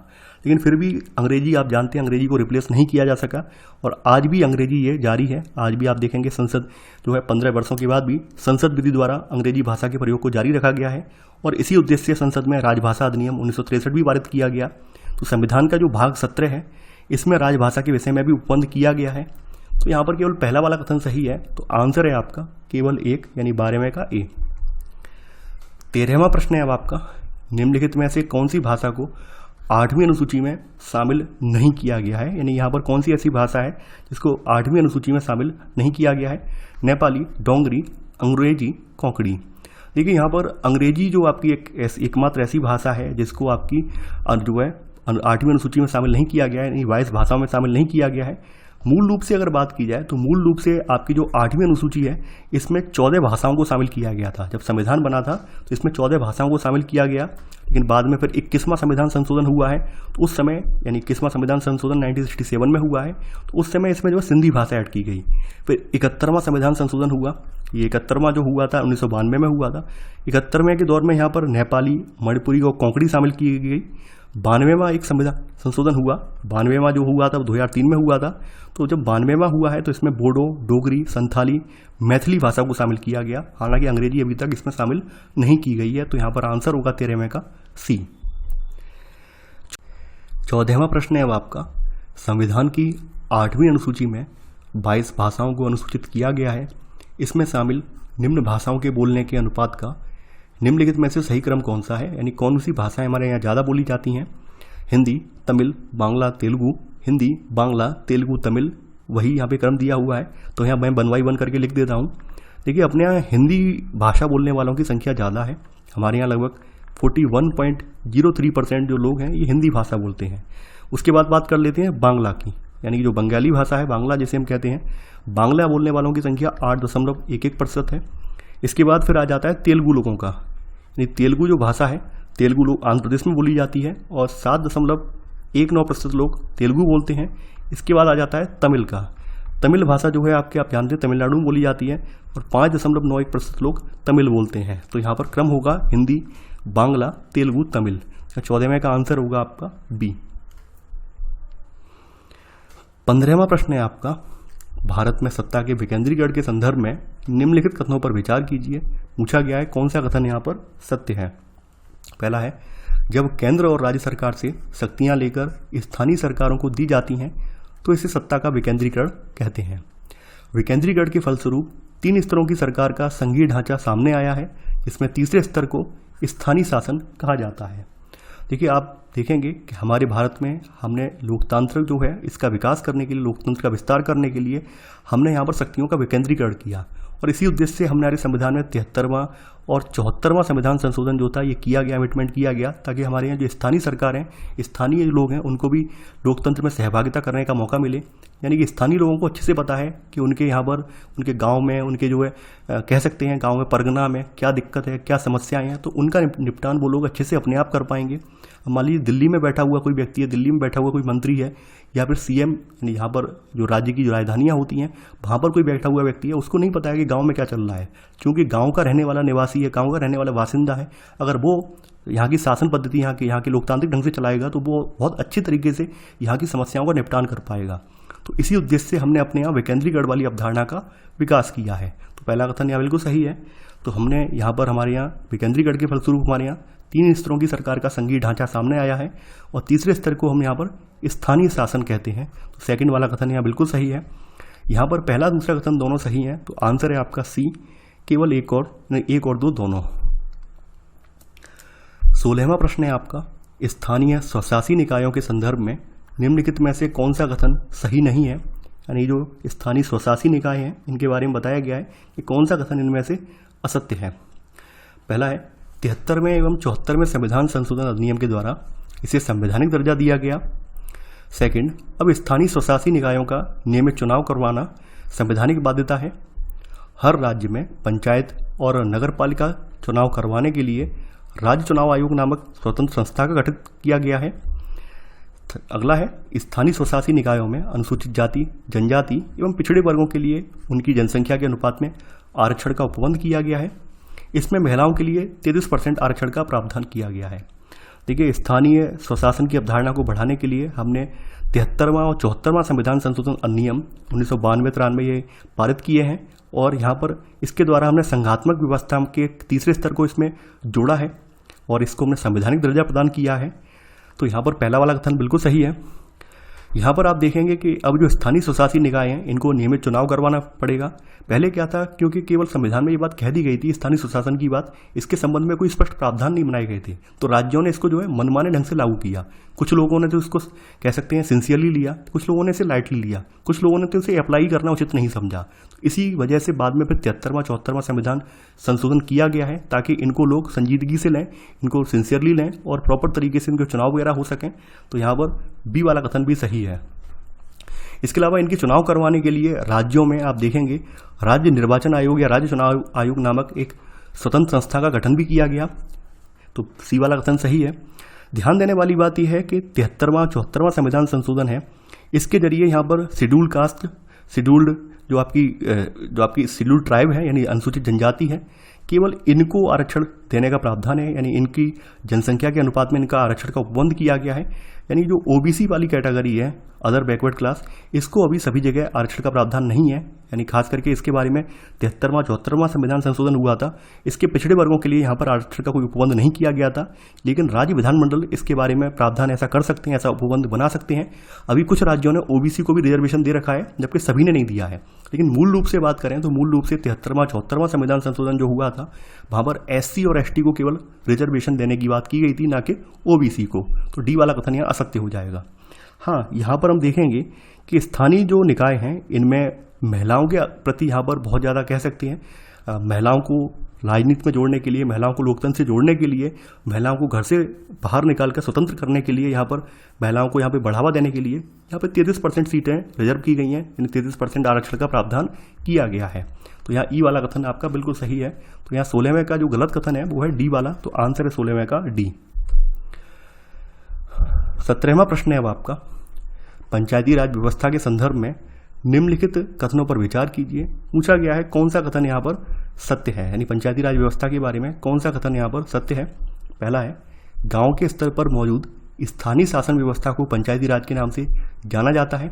लेकिन फिर भी अंग्रेजी, आप जानते हैं, अंग्रेजी को रिप्लेस नहीं किया जा सका और आज भी अंग्रेजी ये जारी है। आज भी आप देखेंगे संसद जो है 15 वर्षों के बाद भी संसद विधि द्वारा अंग्रेजी भाषा के प्रयोग को जारी रखा गया है। और इसी उद्देश्य से संसद में राजभाषा अधिनियम 1963 भी पारित किया गया। तो संविधान का जो भाग 17 है इसमें राजभाषा के विषय में भी उपबंध किया गया है। तो यहाँ पर केवल पहला वाला कथन सही है। तो आंसर है आपका केवल 1 यानी 12वें का ए। 13वां प्रश्न है अब आपका, निम्नलिखित में से कौन सी भाषा को 8वीं अनुसूची में शामिल नहीं किया गया है, यानी यहाँ पर कौन सी ऐसी भाषा है जिसको 8वीं अनुसूची में शामिल नहीं किया गया है। नेपाली, डोंगरी, अंग्रेजी, कोंकणी। देखिए यहाँ पर अंग्रेजी जो आपकी एकमात्र ऐसी भाषा है जिसको आपकी जो है 8वीं अनुसूची में शामिल नहीं किया गया है, यानी 22 भाषाओं में शामिल नहीं किया गया है। मूल रूप से अगर बात की जाए तो मूल रूप से आपकी जो 8वीं अनुसूची है इसमें 14 भाषाओं को शामिल किया गया था। जब संविधान बना था तो इसमें 14 भाषाओं को शामिल किया गया, लेकिन बाद में फिर 21वां संविधान संशोधन हुआ है। तो उस समय यानी 21वां संविधान संशोधन 1967 में हुआ है, तो उस समय इसमें जो सिंधी भाषा ऐड की गई। फिर 71वां संविधान संशोधन हुआ, ये 71वां जो हुआ था 1992 में हुआ था। 71वें के दौर में यहाँ पर नेपाली, मणिपुरी और कोंकणी शामिल की गई। 92वां एक संविधान संशोधन हुआ, 92वां जो हुआ था वो 2003 में हुआ था। तो जब 92वां हुआ है तो इसमें बोडो, डोगरी, संथाली, मैथिली भाषा को शामिल किया गया। हालांकि अंग्रेजी अभी तक इसमें शामिल नहीं की गई है। तो यहाँ पर आंसर होगा 13वें का सी। 14वां प्रश्न है अब आपका, संविधान की 8वीं अनुसूची में 22 भाषाओं को अनुसूचित किया गया है। इसमें शामिल निम्न भाषाओं के बोलने के अनुपात का निम्नलिखित में से सही क्रम कौन सा है, यानी कौन सी भाषाएं हमारे यहाँ ज़्यादा बोली जाती हैं। हिंदी, तमिल, बांग्ला, तेलुगु, हिंदी, बांग्ला, तेलुगु, तमिल, वही यहाँ पे क्रम दिया हुआ है, तो यहाँ मैं 1/1 करके लिख देता हूँ। देखिए अपने यहाँ हिंदी भाषा बोलने वालों की संख्या ज़्यादा है। हमारे यहाँ लगभग 41.03% जो लोग हैं ये हिंदी भाषा बोलते हैं। उसके बाद बात कर लेते हैं बांग्ला की, यानी कि जो बंगाली भाषा है, बांग्ला जिसे हम कहते हैं, बांग्ला बोलने वालों की संख्या 8.11% है। इसके बाद फिर आ जाता है तेलुगु लोगों का, यानी तेलुगु जो भाषा है, तेलुगु लोग आंध्र प्रदेश में बोली जाती है और 7.19% लोग तेलुगु बोलते हैं। इसके बाद आ जाता है तमिल का, तमिल भाषा जो है आप जानते हैं तमिलनाडु में बोली जाती है और 5.91% लोग तमिल बोलते हैं। तो यहाँ पर क्रम होगा हिंदी, बांग्ला, तेलुगु, तमिल। 14वें का आंसर होगा आपका बी। 15वां प्रश्न है आपका, भारत में सत्ता के विकेंद्रीकरण के संदर्भ में निम्नलिखित कथनों पर विचार कीजिए। पूछा गया है कौन सा कथन यहाँ पर सत्य है। पहला है, जब केंद्र और राज्य सरकार से शक्तियां लेकर स्थानीय सरकारों को दी जाती हैं तो इसे सत्ता का विकेंद्रीकरण कहते हैं। विकेंद्रीकरण के फलस्वरूप 3 स्तरों की सरकार का संघीय ढांचा सामने आया है, जिसमें तीसरे स्तर को स्थानीय शासन कहा जाता है। देखिए आप देखेंगे कि हमारे भारत में हमने लोकतंत्र जो है इसका विकास करने के लिए, लोकतंत्र का विस्तार करने के लिए हमने यहाँ पर शक्तियों का विकेंद्रीकरण किया और इसी उद्देश्य से हमारे संविधान में 73वां और 74वां संविधान संशोधन जो था ये किया गया, अमेंडमेंट किया गया, ताकि हमारे यहाँ जो स्थानीय सरकार हैं, स्थानीय लोग हैं, उनको भी लोकतंत्र में सहभागिता करने का मौका मिले। यानी कि स्थानीय लोगों को अच्छे से पता है कि उनके यहाँ पर, उनके गांव में, उनके जो है कह सकते हैं गांव में, परगना में क्या दिक्कत है, क्या समस्याएं हैं, तो उनका निपटान वो लोग अच्छे से अपने आप कर पाएंगे। मान लीजिए दिल्ली में बैठा हुआ कोई व्यक्ति है, दिल्ली में बैठा हुआ कोई मंत्री है या फिर सीएम, यानी यहाँ पर जो राज्य की जो राजधानियाँ होती हैं वहाँ पर कोई बैठा हुआ व्यक्ति है, उसको नहीं पता है कि गांव में क्या चल रहा है, क्योंकि गांव का रहने वाला निवासी है, गांव का रहने वाला बासिंदा है। अगर वो यहाँ की शासन पद्धति, यहाँ की लोकतांत्रिक ढंग से चलाएगा तो वो बहुत अच्छी तरीके से यहाँ की समस्याओं का निपटान कर पाएगा। तो इसी उद्देश्य से हमने अपने यहाँ विकेंद्रीकरण वाली अवधारणा का विकास किया है। तो पहला कथन यहाँ बिल्कुल सही है। तो हमने यहाँ पर हमारे यहाँ विकेंद्रीकरण के फलस्वरूप हमारे यहाँ 3 स्तरों की सरकार का संघीय ढांचा सामने आया है और तीसरे स्तर को हम यहाँ पर स्थानीय शासन कहते हैं। तो सेकंड वाला कथन यहाँ बिल्कुल सही है। यहाँ पर पहला दूसरा कथन दोनों सही हैं, तो आंसर है आपका सी, केवल एक और दो दोनों। 16वां प्रश्न है आपका, स्थानीय स्वशासी निकायों के संदर्भ में निम्नलिखित में से कौन सा कथन सही नहीं है। यानी जो स्थानीय स्वशासी निकाय हैं इनके बारे में बताया गया है कि कौन सा कथन इनमें से असत्य है। पहला है, 73वें एवं 74वें संविधान संशोधन अधिनियम के द्वारा इसे संवैधानिक दर्जा दिया गया। सेकंड, अब स्थानीय स्वशासी निकायों का नियमित चुनाव करवाना संवैधानिक बाध्यता है। हर राज्य में पंचायत और नगरपालिका चुनाव करवाने के लिए राज्य चुनाव आयोग नामक स्वतंत्र संस्था का गठन किया गया है। अगला है, स्थानीय स्वशासी निकायों में अनुसूचित जाति, जनजाति एवं पिछड़े वर्गों के लिए उनकी जनसंख्या के अनुपात में आरक्षण का उपबंध किया गया है। इसमें महिलाओं के लिए 33% आरक्षण का प्रावधान किया गया है। देखिए, स्थानीय स्वशासन की अवधारणा को बढ़ाने के लिए हमने 73वां और 74वां संविधान संशोधन अधिनियम 1992-93 ये पारित किए हैं और यहाँ पर इसके द्वारा हमने संघात्मक व्यवस्था के तीसरे स्तर को इसमें जोड़ा है और इसको हमने संवैधानिक दर्जा प्रदान किया है। तो यहाँ पर पहला वाला कथन बिल्कुल सही है। यहाँ पर आप देखेंगे कि अब जो स्थानीय स्वशासी निकाय हैं इनको नियमित चुनाव करवाना पड़ेगा। पहले क्या था, क्योंकि केवल संविधान में ये बात कह दी गई थी स्थानीय स्वशासन की बात, इसके संबंध में कोई स्पष्ट प्रावधान नहीं बनाए गए थे, तो राज्यों ने इसको जो है मनमाने ढंग से लागू किया। कुछ लोगों ने तो इसको कह सकते हैं सिंसियरली लिया, कुछ लोगों ने इसे लाइटली लिया, कुछ लोगों ने तो इसे अप्लाई करना उचित नहीं समझा। इसी वजह से बाद में फिर 73वां 74वां संविधान संशोधन किया गया है ताकि इनको लोग संजीदगी से लें, इनको सिंसियरली लें और प्रॉपर तरीके से इनके चुनाव वगैरह हो सकें। तो यहाँ पर बी वाला कथन भी सही है। इसके अलावा इनके चुनाव करवाने के लिए राज्यों में आप देखेंगे राज्य निर्वाचन आयोग या राज्य चुनाव आयोग नामक एक स्वतंत्र संस्था का गठन भी किया गया। तो सी वाला कथन सही है। ध्यान देने वाली बात यह है कि 73वां 74वां संविधान संशोधन है, इसके जरिए यहाँ पर शेड्यूल्ड कास्ट, शेड्यूल्ड जो आपकी शेड्यूल्ड ट्राइब है यानी अनुसूचित जनजाति है, केवल इनको आरक्षण देने का प्रावधान है, यानी इनकी जनसंख्या के अनुपात में इनका आरक्षण का उपबंध किया गया है। यानी जो ओबीसी वाली कैटेगरी है, अदर बैकवर्ड क्लास, इसको अभी सभी जगह आरक्षण का प्रावधान नहीं है। यानी खास करके इसके बारे में 73वां 74वां संविधान संशोधन हुआ था, इसके पिछड़े वर्गों के लिए यहाँ पर आरक्षण का कोई उपबंध नहीं किया गया था, लेकिन राज्य विधानमंडल इसके बारे में प्रावधान ऐसा कर सकते हैं, ऐसा उपबंध बना सकते हैं। अभी कुछ राज्यों ने ओबीसी को भी रिजर्वेशन दे रखा है, जबकि सभी ने नहीं दिया है। लेकिन मूल रूप से बात करें तो मूल रूप से 73वां 74वां संविधान संशोधन जो हुआ था, वहाँ पर एससी और एसटी को केवल रिजर्वेशन देने की बात की गई थी, ना कि ओबीसी को। तो डी वाला कथन यहाँ असत्य हो जाएगा। हाँ, यहाँ पर हम देखेंगे कि स्थानीय जो निकाय हैं इनमें महिलाओं के प्रति यहाँ पर बहुत ज़्यादा कह सकते हैं महिलाओं को राजनीति में जोड़ने के लिए, महिलाओं को लोकतंत्र से जोड़ने के लिए, महिलाओं को घर से बाहर निकालकर स्वतंत्र करने के लिए, यहाँ पर महिलाओं को यहाँ पे बढ़ावा देने के लिए यहाँ पे 33% सीटें रिजर्व की गई हैं, यानी 33% आरक्षण का प्रावधान किया गया है। तो यहाँ ई वाला कथन आपका बिल्कुल सही है। तो यहाँ 16वें का जो गलत कथन है वो है डी वाला, तो आंसर है 16वें का डी। 17वां प्रश्न है अब आपका, पंचायती राज व्यवस्था के संदर्भ में निम्नलिखित कथनों पर विचार कीजिए। पूछा गया है कौन सा कथन यहाँ पर सत्य है, यानी पंचायती राज व्यवस्था के बारे में कौन सा कथन यहाँ पर सत्य है। पहला है, गांव के स्तर पर मौजूद स्थानीय शासन व्यवस्था को पंचायती राज के नाम से जाना जाता है।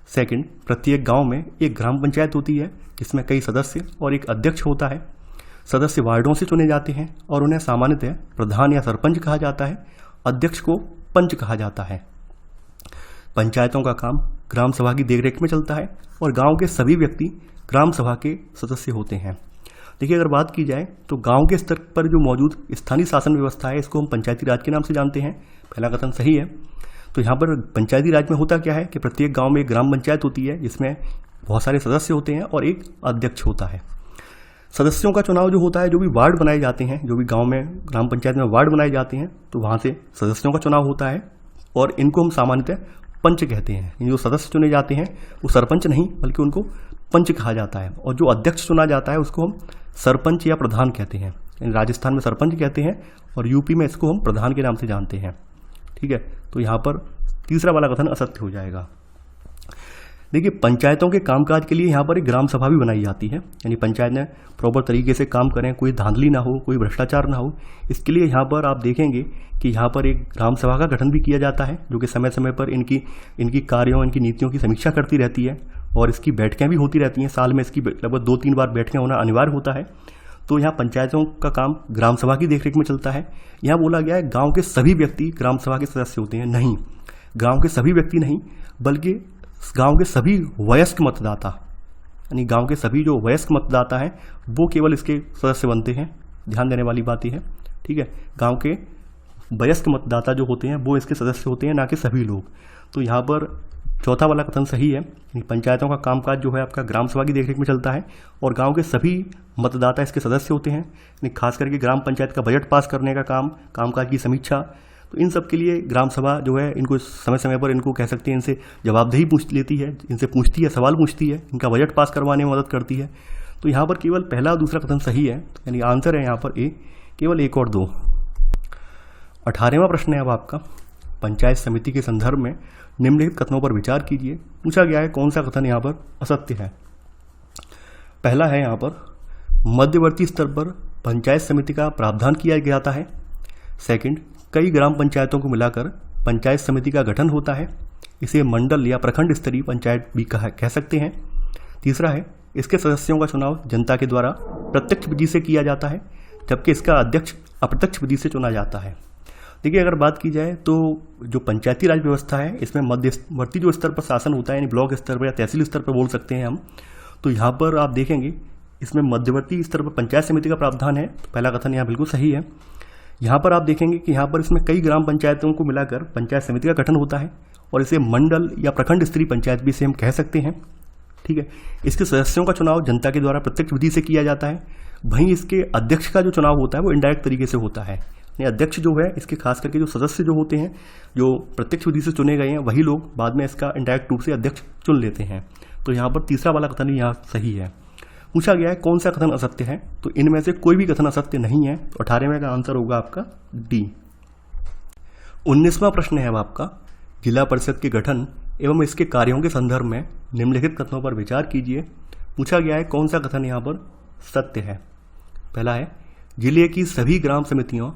सेकंड, प्रत्येक गांव में एक ग्राम पंचायत होती है जिसमें कई सदस्य और एक अध्यक्ष होता है। सदस्य वार्डों से चुने जाते हैं और उन्हें सामान्यतः प्रधान या सरपंच कहा जाता है। अध्यक्ष को पंच कहा जाता है। पंचायतों का काम ग्राम सभा की देखरेख में चलता है और गांव के सभी व्यक्ति ग्राम सभा के सदस्य होते हैं। देखिए, अगर बात की जाए तो गांव के स्तर पर जो मौजूद स्थानीय शासन व्यवस्था है इसको हम पंचायती राज के नाम से जानते हैं। पहला कथन सही है। तो यहाँ पर पंचायती राज में होता क्या है कि प्रत्येक गांव में एक ग्राम पंचायत होती है जिसमें बहुत सारे सदस्य होते हैं और एक अध्यक्ष होता है। सदस्यों का चुनाव जो होता है, जो भी वार्ड बनाए जाते हैं, जो भी गांव में ग्राम पंचायत में वार्ड बनाए जाते हैं, तो वहाँ से सदस्यों का चुनाव होता है और इनको हम सामान्यतः पंच कहते हैं। जो सदस्य चुने जाते हैं वो सरपंच नहीं बल्कि उनको पंच कहा जाता है, और जो अध्यक्ष चुना जाता है उसको हम सरपंच या प्रधान कहते हैं। राजस्थान में सरपंच कहते हैं और यूपी में इसको हम प्रधान के नाम से जानते हैं। ठीक है, तो यहाँ पर तीसरा वाला कथन असत्य हो जाएगा। देखिए, पंचायतों के कामकाज के लिए यहाँ पर एक ग्राम सभा भी बनाई जाती है, यानी पंचायत ने प्रॉपर तरीके से काम करें, कोई धांधली ना हो, कोई भ्रष्टाचार ना हो, इसके लिए यहाँ पर आप देखेंगे कि यहाँ पर एक ग्राम सभा का गठन भी किया जाता है जो कि समय समय पर इनकी कार्यों, इनकी नीतियों की समीक्षा करती रहती है और इसकी बैठकें भी होती रहती हैं। साल में इसकी लगभग 2-3 बार बैठकें होना अनिवार्य होता है। तो यहाँ पंचायतों का काम ग्राम सभा की देखरेख में चलता है। यहाँ बोला गया है गाँव के सभी व्यक्ति ग्राम सभा के सदस्य होते हैं। नहीं, गाँव के सभी व्यक्ति नहीं बल्कि गांव के सभी वयस्क मतदाता, यानी गांव के सभी जो वयस्क मतदाता हैं वो केवल इसके सदस्य बनते हैं। ध्यान देने वाली बात यह है। ठीक है, गांव के वयस्क मतदाता जो होते हैं वो इसके सदस्य होते हैं, ना कि सभी लोग। तो यहाँ पर चौथा वाला कथन सही है। पंचायतों का कामकाज जो है आपका ग्राम सभा की देखरेख में चलता है और गाँव के सभी मतदाता इसके सदस्य होते हैं। खास करके ग्राम पंचायत का बजट पास करने का काम, कामकाज की समीक्षा, तो इन सब के लिए ग्राम सभा जो है इनको समय समय पर इनको कह सकते हैं इनसे जवाबदेही पूछ लेती है, इनसे पूछती है, सवाल पूछती है, इनका बजट पास करवाने में मदद करती है। तो यहाँ पर केवल पहला और दूसरा कथन सही है, यानी आंसर है यहाँ पर ए, केवल 1 और 2। 18वां प्रश्न है अब आपका, पंचायत समिति के संदर्भ में निम्नलिखित कथनों पर विचार कीजिए। पूछा गया है कौन सा कथन यहाँ पर असत्य है। पहला है यहाँ पर, मध्यवर्ती स्तर पर पंचायत समिति का प्रावधान किया जाता है। सेकंड, कई ग्राम पंचायतों को मिलाकर पंचायत समिति का गठन होता है। इसे मंडल या प्रखंड स्तरीय पंचायत भी कह सकते हैं। तीसरा है, इसके सदस्यों का चुनाव जनता के द्वारा प्रत्यक्ष विधि से किया जाता है जबकि इसका अध्यक्ष अप्रत्यक्ष विधि से चुना जाता है। देखिए, अगर बात की जाए तो जो पंचायती राज व्यवस्था है इसमें मध्यवर्ती जो स्तर पर शासन होता है, यानी ब्लॉक स्तर पर या तहसील स्तर पर बोल सकते हैं हम, तो यहाँ पर आप देखेंगे इसमें मध्यवर्ती स्तर पर पंचायत समिति का प्रावधान है। तो पहला कथन यहाँ बिल्कुल सही है। यहाँ पर आप देखेंगे कि यहाँ पर इसमें कई ग्राम पंचायतों को मिलाकर पंचायत समिति का गठन होता है और इसे मंडल या प्रखंड स्तरीय पंचायत भी इसे हम कह सकते हैं। ठीक है, इसके सदस्यों का चुनाव जनता के द्वारा प्रत्यक्ष विधि से किया जाता है। वहीं इसके अध्यक्ष का जो चुनाव होता है वो इनडायरेक्ट तरीके से होता है। अध्यक्ष जो है इसके खास करके जो सदस्य जो होते हैं जो प्रत्यक्ष विधि से चुने गए हैं वही लोग बाद में इसका इनडायरेक्ट रूप से अध्यक्ष चुन लेते हैं। तो यहाँ पर तीसरा वाला कथन यहाँ सही है। पूछा गया है कौन सा कथन असत्य है, तो इनमें से कोई भी कथन असत्य नहीं है। तो 18वें का आंसर होगा आपका डी। 19वां प्रश्न है अब आपका, जिला परिषद के गठन एवं इसके कार्यों के संदर्भ में निम्नलिखित कथनों पर विचार कीजिए। पूछा गया है कौन सा कथन यहाँ पर सत्य है। पहला है, जिले की सभी ग्राम समितियों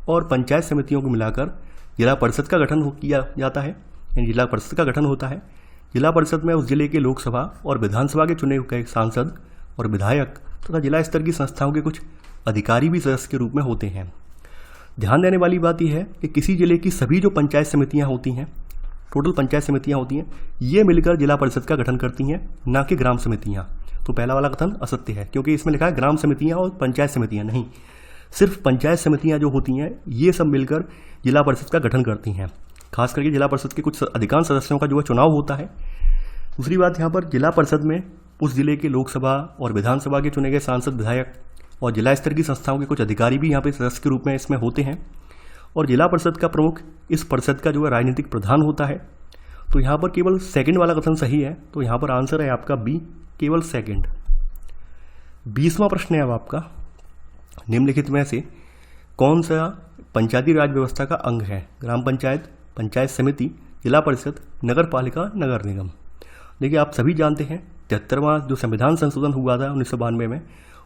और पंचायत समितियों को मिलाकर जिला परिषद का गठन किया जाता है, यानी जिला परिषद का गठन होता है। जिला परिषद में उस जिले के लोकसभा और विधानसभा के चुने हुए सांसद और विधायक तथा जिला स्तर की संस्थाओं के कुछ अधिकारी भी सदस्य के रूप में होते हैं। ध्यान देने वाली बात यह है कि किसी जिले की सभी जो पंचायत समितियां होती हैं, टोटल पंचायत समितियां होती हैं, ये मिलकर जिला परिषद का गठन करती हैं, ना कि ग्राम समितियां। तो पहला वाला कथन असत्य है क्योंकि इसमें लिखा है ग्राम समितियां और पंचायत समितियां, नहीं, सिर्फ पंचायत समितियां जो होती हैं ये सब मिलकर जिला परिषद का गठन करती हैं। खास करके जिला परिषद के कुछ अधिकांश सदस्यों का जो है चुनाव होता है। दूसरी बात, यहाँ पर जिला परिषद में उस जिले के लोकसभा और विधानसभा के चुने गए सांसद, विधायक और जिला स्तर की संस्थाओं के कुछ अधिकारी भी यहाँ पे सदस्य के रूप में इसमें होते हैं। और जिला परिषद का प्रमुख इस परिषद का जो है राजनीतिक प्रधान होता है। तो यहाँ पर केवल सेकंड वाला कथन सही है, तो यहाँ पर आंसर है आपका बी, केवल सेकंड। 20वां प्रश्न है अब आपका, निम्नलिखित में से कौन सा पंचायती राज व्यवस्था का अंग है? ग्राम पंचायत, पंचायत समिति, जिला परिषद, नगर पालिका, नगर निगम। देखिए, आप सभी जानते हैं 73वां जो संविधान संशोधन हुआ था 1992 में,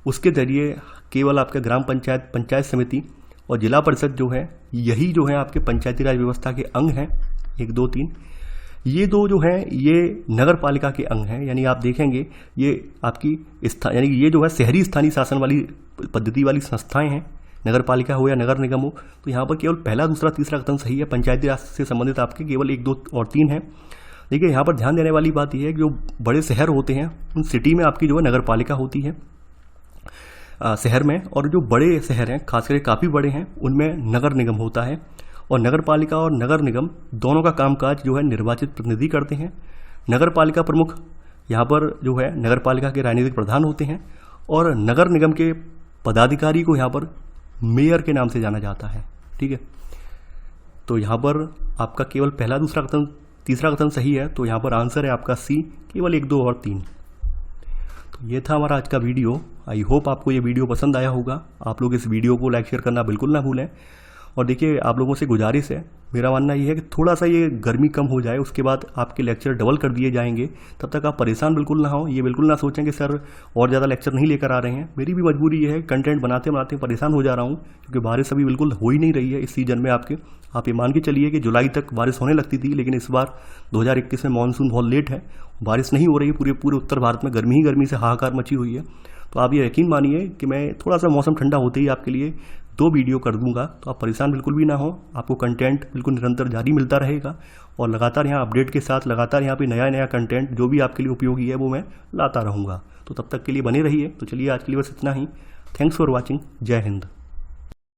उसके जरिए केवल आपके ग्राम पंचायत, पंचायत समिति और जिला परिषद जो है, यही जो है आपके पंचायती राज व्यवस्था के अंग हैं। 1, 2, 3 ये दो जो हैं ये नगर पालिका के अंग हैं। यानी आप देखेंगे ये आपकी यानी ये जो है शहरी स्थानीय शासन वाली पद्धति वाली संस्थाएं हैं, नगर पालिका हो या नगर निगम हो। तो यहाँ पर केवल पहला, दूसरा, तीसरा कथन सही है। पंचायती राज से संबंधित आपके केवल 1, 2 और 3 हैं। देखिए, यहाँ पर ध्यान देने वाली बात यह है कि जो बड़े शहर होते हैं उन सिटी में आपकी जो है नगर पालिका होती है शहर में, और जो बड़े शहर हैं खास करके काफ़ी बड़े हैं उनमें नगर निगम होता है। और नगर पालिका और नगर निगम दोनों का कामकाज जो है निर्वाचित प्रतिनिधि करते हैं। नगर पालिका प्रमुख यहाँ पर जो है नगर पालिका के राजनीतिक प्रधान होते हैं, और नगर निगम के पदाधिकारी को यहाँ पर मेयर के नाम से जाना जाता है। ठीक है, तो यहाँ पर आपका केवल पहला, दूसरा कथन, तीसरा कथन सही है। तो यहाँ पर आंसर है आपका सी, केवल 1, 2 और 3। तो ये था हमारा आज का वीडियो। आई होप आपको ये वीडियो पसंद आया होगा। आप लोग इस वीडियो को लाइक शेयर करना बिल्कुल ना भूलें। और देखिए, आप लोगों से गुजारिश है, मेरा मानना ये है कि थोड़ा सा ये गर्मी कम हो जाए, उसके बाद आपके लेक्चर डबल कर दिए जाएंगे। तब तक आप परेशान बिल्कुल ना हो, ये बिल्कुल ना सोचें कि सर और ज़्यादा लेक्चर नहीं लेकर आ रहे हैं। मेरी भी मजबूरी ये है, कंटेंट बनाते बनाते परेशान हो जा रहा हूँ, क्योंकि बारिश अभी बिल्कुल हो ही नहीं रही है इस सीज़न में आपके। आप ये मान के चलिए कि जुलाई तक बारिश होने लगती थी, लेकिन इस बार 2021 में मानसून बहुत लेट है, बारिश नहीं हो रही है। पूरे उत्तर भारत में गर्मी ही गर्मी से हाहाकार मची हुई है। तो आप ये यकीन मानिए कि मैं थोड़ा सा मौसम ठंडा होते ही आपके लिए 2 वीडियो कर दूंगा, तो आप परेशान बिल्कुल भी ना हो। आपको कंटेंट बिल्कुल निरंतर जारी मिलता रहेगा, और लगातार यहाँ अपडेट के साथ लगातार यहाँ पे नया कंटेंट जो भी आपके लिए उपयोगी है वो मैं लाता रहूँगा। तो तब तक के लिए बने रहिए। तो चलिए, आज के लिए बस इतना ही। Thanks for watching. जय हिंद।